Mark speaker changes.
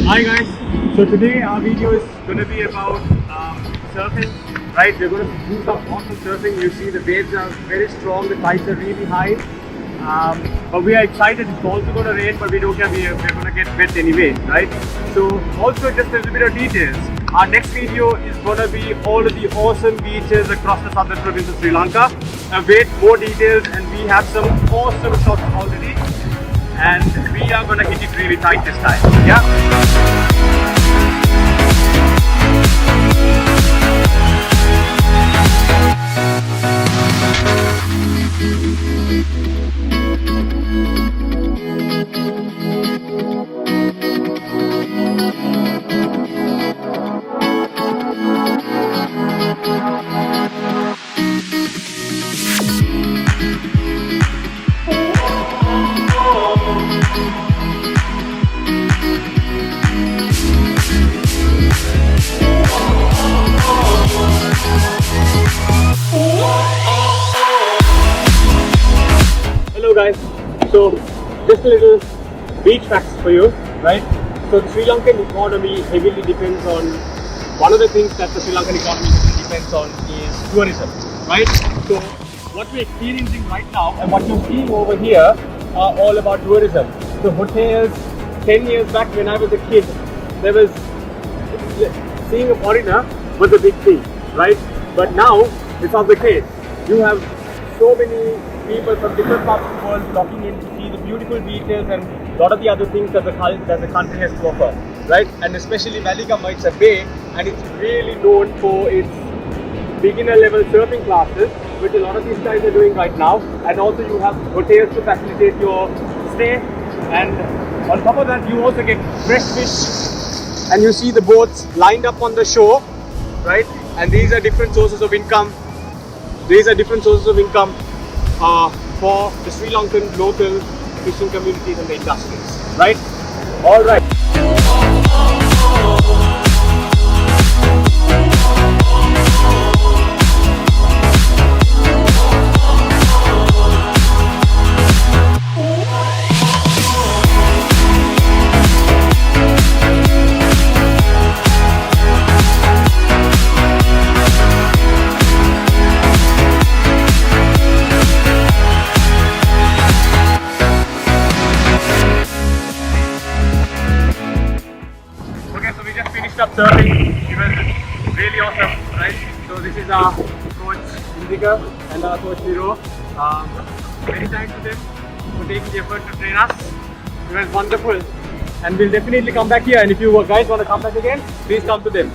Speaker 1: Hi guys, so today our video is going to be about surfing, right? We're going to do some awesome surfing. You see the waves are very strong, the tides are really high, but we are excited. It's also going to rain, but we don't care, we're going to get wet anyway, right? So also just a little bit of details. Our next video is going to be all of the awesome beaches across the southern province of Sri Lanka. Wait, more details, and we have some awesome shots already. And we are going to hit it really tight this time, yeah? Hello guys, so just a little beach facts for you, right? So the Sri Lankan economy heavily depends on, one of the things that the Sri Lankan economy depends on is tourism, right? So what we're experiencing right now and what you're seeing over here are all about tourism. The hotels, 10 years back when I was a kid, there was, seeing a foreigner was a big thing, right? But now it's not the case. You have so many people from different parts of the world flocking in to see the beautiful beaches and a lot of the other things that the country has to offer, right? And especially Weligama, it's a bay and it's really known for its beginner level surfing classes, which a lot of these guys are doing right now. And also you have hotels to facilitate your stay, and on top of that you also get fresh fish, and you see the boats lined up on the shore, right? And these are different sources of income. For the Sri Lankan local fishing communities and the industries, right? All right. Surfing, it was really awesome, right? So this is our coach Indika and our coach Hiro. Very thanks to them for taking the effort to train us. It was wonderful, and we'll definitely come back here. And if you guys want to come back again, please come to them.